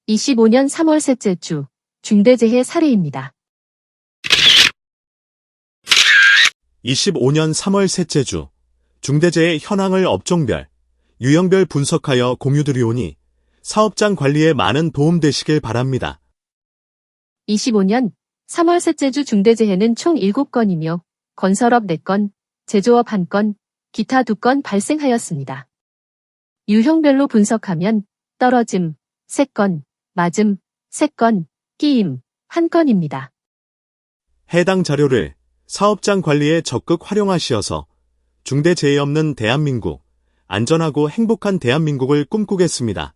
25년 3월 셋째 주 중대재해 사례입니다. 25년 3월 셋째 주 중대재해 현황을 업종별, 유형별 분석하여 공유드리오니 사업장 관리에 많은 도움 되시길 바랍니다. 25년 3월 셋째 주 중대재해는 총 7건이며 건설업 4건, 제조업 1건, 기타 2건 발생하였습니다. 유형별로 분석하면 떨어짐 3건, 맞음 3건, 끼임 1건입니다. 해당 자료를 사업장 관리에 적극 활용하시어서 중대재해 없는 대한민국, 안전하고 행복한 대한민국을 꿈꾸겠습니다.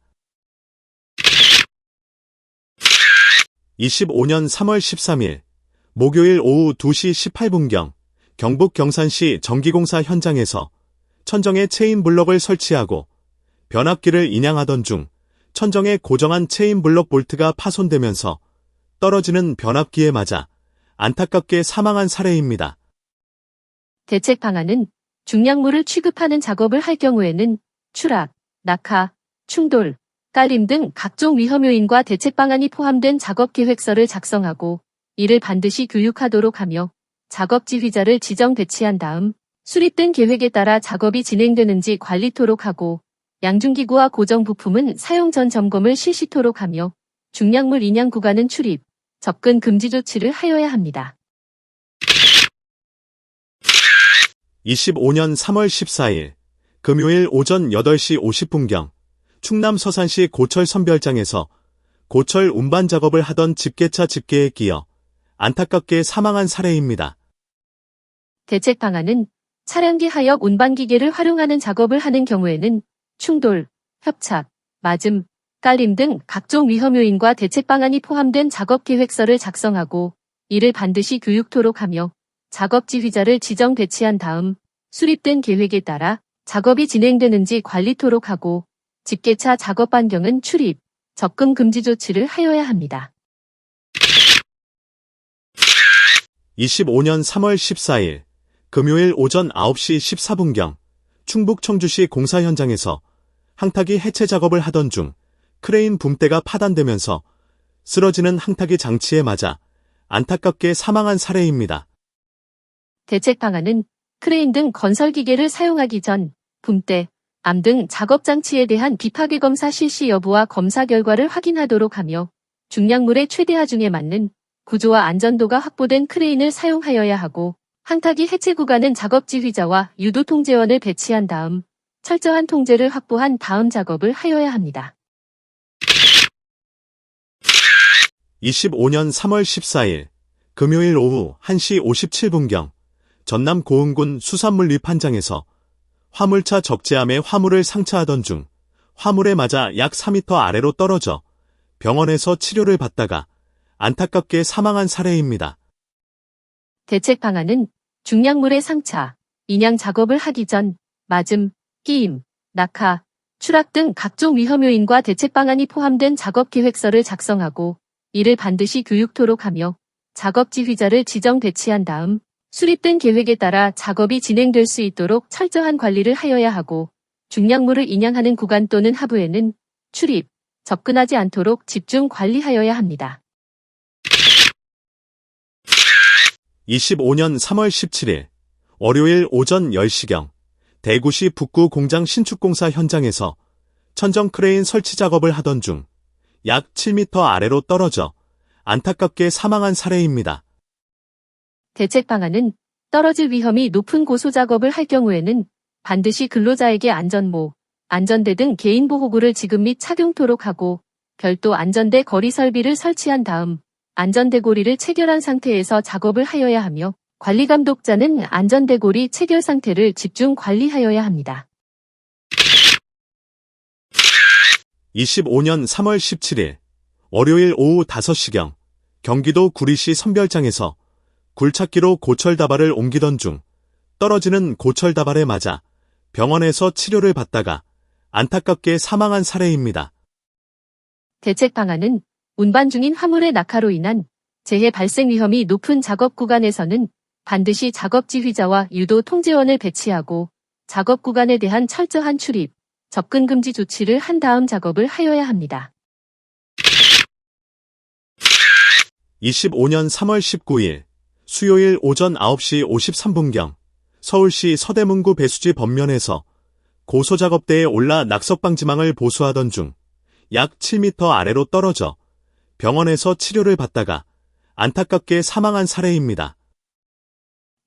25년 3월 13일 목요일 오후 2시 18분경 경북 경산시 전기공사 현장에서 천정에 체인블럭을 설치하고 변압기를 인양하던 중 천정에 고정한 체인블럭 볼트가 파손되면서 떨어지는 변압기에 맞아 안타깝게 사망한 사례입니다. 대책 방안은 중량물을 취급하는 작업을 할 경우에는 추락, 낙하, 충돌, 깔림 등 각종 위험 요인과 대책 방안이 포함된 작업 계획서를 작성하고 이를 반드시 교육하도록 하며 작업 지휘자를 지정 배치한 다음 수립된 계획에 따라 작업이 진행되는지 관리토록 하고 양중기구와 고정 부품은 사용 전 점검을 실시토록 하며 중량물 인양 구간은 출입, 접근 금지 조치를 하여야 합니다. 25년 3월 14일 금요일 오전 8시 50분경 충남 서산시 고철 선별장에서 고철 운반 작업을 하던 집게차 집게에 끼어 안타깝게 사망한 사례입니다. 대책 방안은 차량기 하역 운반기계를 활용하는 작업을 하는 경우에는 충돌, 협착, 맞음, 깔림 등 각종 위험 요인과 대책 방안이 포함된 작업 계획서를 작성하고 이를 반드시 교육토록 하며 작업 지휘자를 지정 배치한 다음 수립된 계획에 따라 작업이 진행되는지 관리토록 하고 집게차 작업 반경은 출입, 접근 금지 조치를 하여야 합니다. 25년 3월 14일 금요일 오전 9시 14분경 충북 청주시 공사 현장에서 항타기 해체 작업을 하던 중 크레인 붐대가 파단되면서 쓰러지는 항타기 장치에 맞아 안타깝게 사망한 사례입니다. 대책 방안은 크레인 등 건설기계를 사용하기 전 붐대, 암 등 작업 장치에 대한 비파괴 검사 실시 여부와 검사 결과를 확인하도록 하며 중량물의 최대 하중에 맞는 구조와 안전도가 확보된 크레인을 사용하여야 하고 항타기 해체 구간은 작업 지휘자와 유도 통제원을 배치한 다음 철저한 통제를 확보한 다음 작업을 하여야 합니다. 25년 3월 14일 금요일 오후 1시 57분경 전남 고흥군 수산물 립한장에서 화물차 적재함에 화물을 상차하던 중 화물에 맞아 약 4m 아래로 떨어져 병원에서 치료를 받다가 안타깝게 사망한 사례입니다. 대책 방안은 중량물의 상차, 인양 작업을 하기 전 맞음, 끼임, 낙하, 추락 등 각종 위험 요인과 대책 방안이 포함된 작업 계획서를 작성하고 이를 반드시 교육토록 하며 작업 지휘자를 지정 배치한 다음 수립된 계획에 따라 작업이 진행될 수 있도록 철저한 관리를 하여야 하고 중량물을 인양하는 구간 또는 하부에는 출입, 접근하지 않도록 집중 관리하여야 합니다. 25년 3월 17일 월요일 오전 10시경 대구시 북구 공장 신축공사 현장에서 천정 크레인 설치 작업을 하던 중 약 7m 아래로 떨어져 안타깝게 사망한 사례입니다. 대책 방안은 떨어질 위험이 높은 고소 작업을 할 경우에는 반드시 근로자에게 안전모, 안전대 등 개인보호구를 지급 및 착용토록 하고 별도 안전대 거리 설비를 설치한 다음 안전대고리를 체결한 상태에서 작업을 하여야 하며 관리감독자는 안전대고리 체결 상태를 집중 관리하여야 합니다. 25년 3월 17일 월요일 오후 5시경 경기도 구리시 선별장에서 굴착기로 고철다발을 옮기던 중 떨어지는 고철다발에 맞아 병원에서 치료를 받다가 안타깝게 사망한 사례입니다. 대책 방안은 운반 중인 화물의 낙하로 인한 재해 발생 위험이 높은 작업 구간에서는 반드시 작업 지휘자와 유도 통제원을 배치하고 작업 구간에 대한 철저한 출입, 접근 금지 조치를 한 다음 작업을 하여야 합니다. 2025년 3월 19일 수요일 오전 9시 53분경 서울시 서대문구 배수지 범면에서 고소작업대에 올라 낙석방지망을 보수하던 중 약 7m 아래로 떨어져 병원에서 치료를 받다가 안타깝게 사망한 사례입니다.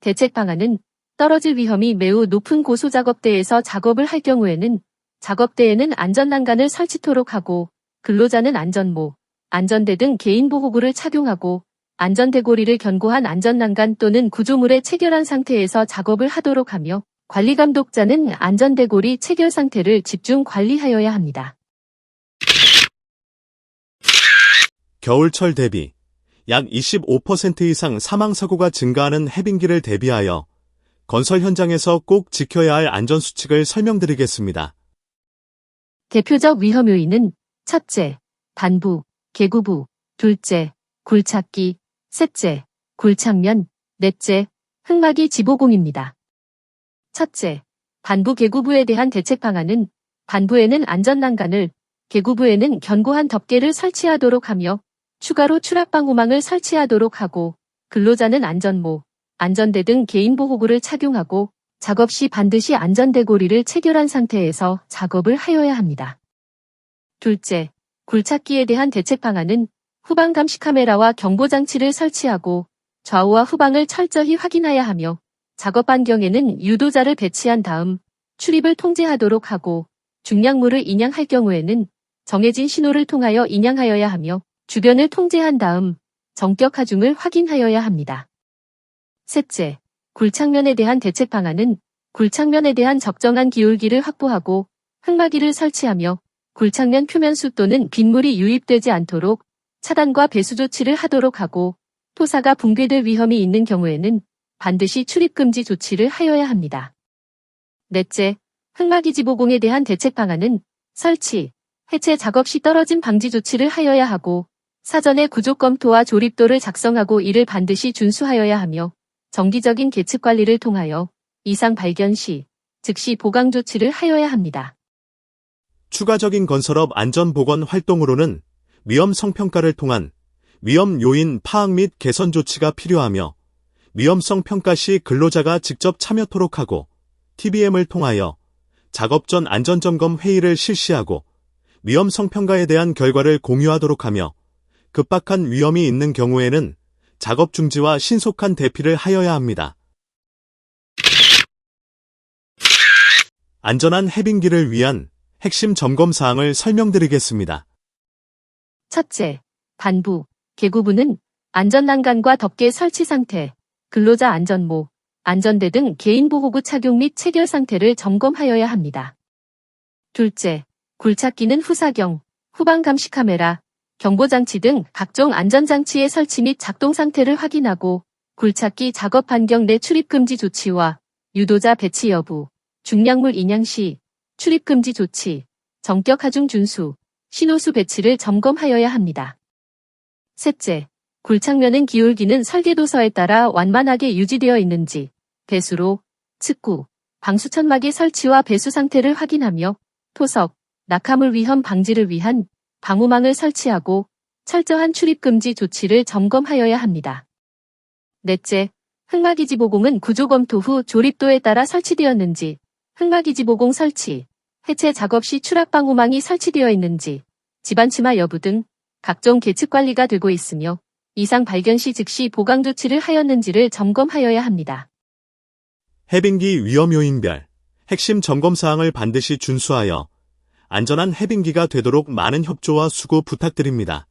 대책 방안은 떨어질 위험이 매우 높은 고소작업대에서 작업을 할 경우에는 작업대에는 안전난간을 설치토록 하고 근로자는 안전모, 안전대 등 개인보호구를 착용하고 안전대고리를 견고한 안전난간 또는 구조물에 체결한 상태에서 작업을 하도록 하며 관리감독자는 안전대고리 체결 상태를 집중 관리하여야 합니다. 겨울철 대비 약 25% 이상 사망사고가 증가하는 해빙기를 대비하여 건설 현장에서 꼭 지켜야 할 안전수칙을 설명드리겠습니다. 대표적 위험 요인은 첫째, 반부, 개구부, 둘째, 굴착기, 셋째, 굴착면, 넷째, 흙막이 지보공입니다. 첫째, 반부 개구부에 대한 대책 방안은 반부에는 안전난간을, 개구부에는 견고한 덮개를 설치하도록 하며 추가로 추락방호망을 설치하도록 하고 근로자는 안전모, 안전대 등 개인보호구를 착용하고 작업 시 반드시 안전대고리를 체결한 상태에서 작업을 하여야 합니다. 둘째, 굴착기에 대한 대책 방안은 후방 감시 카메라와 경보장치를 설치하고 좌우와 후방을 철저히 확인해야 하며 작업 반경에는 유도자를 배치한 다음 출입을 통제하도록 하고 중량물을 인양할 경우에는 정해진 신호를 통하여 인양하여야 하며 주변을 통제한 다음 정격 하중을 확인하여야 합니다. 셋째, 굴착면에 대한 대책 방안은 굴착면에 대한 적정한 기울기를 확보하고 흙막이를 설치하며 굴착면 표면수 또는 빗물이 유입되지 않도록 차단과 배수 조치를 하도록 하고 토사가 붕괴될 위험이 있는 경우에는 반드시 출입금지 조치를 하여야 합니다. 넷째, 흙막이 지보공에 대한 대책 방안은 설치, 해체 작업 시 떨어짐 방지 조치를 하여야 하고 사전에 구조 검토와 조립도를 작성하고 이를 반드시 준수하여야 하며 정기적인 계측 관리를 통하여 이상 발견 시 즉시 보강 조치를 하여야 합니다. 추가적인 건설업 안전보건 활동으로는 위험 성평가를 통한 위험 요인 파악 및 개선 조치가 필요하며 위험성 평가 시 근로자가 직접 참여토록 하고 TBM을 통하여 작업 전 안전점검 회의를 실시하고 위험성 평가에 대한 결과를 공유하도록 하며 급박한 위험이 있는 경우에는 작업 중지와 신속한 대피를 하여야 합니다. 안전한 해빙기를 위한 핵심 점검 사항을 설명드리겠습니다. 첫째, 반부, 개구부는 안전난간과 덮개 설치 상태, 근로자 안전모, 안전대 등 개인보호구 착용 및 체결 상태를 점검하여야 합니다. 둘째, 굴착기는 후사경, 후방 감시 카메라, 경보장치 등 각종 안전장치의 설치 및 작동 상태를 확인하고 굴착기 작업 반경 내 출입금지 조치와 유도자 배치 여부, 중량물 인양 시 출입금지 조치, 정격 하중 준수, 신호수 배치를 점검하여야 합니다. 셋째, 굴착면은 기울기는 설계도서에 따라 완만하게 유지되어 있는지 배수로, 측구, 방수천막의 설치와 배수 상태를 확인하며 토석, 낙하물 위험 방지를 위한 방호망을 설치하고 철저한 출입금지 조치를 점검하여야 합니다. 넷째, 흙막이지보공은 구조 검토 후 조립도에 따라 설치되었는지, 흙막이지보공 설치, 해체 작업 시 추락방호망이 설치되어 있는지, 집안치마 여부 등 각종 계측 관리가 되고 있으며 이상 발견 시 즉시 보강 조치를 하였는지를 점검하여야 합니다. 해빙기 위험 요인별 핵심 점검 사항을 반드시 준수하여 안전한 해빙기가 되도록 많은 협조와 수고 부탁드립니다.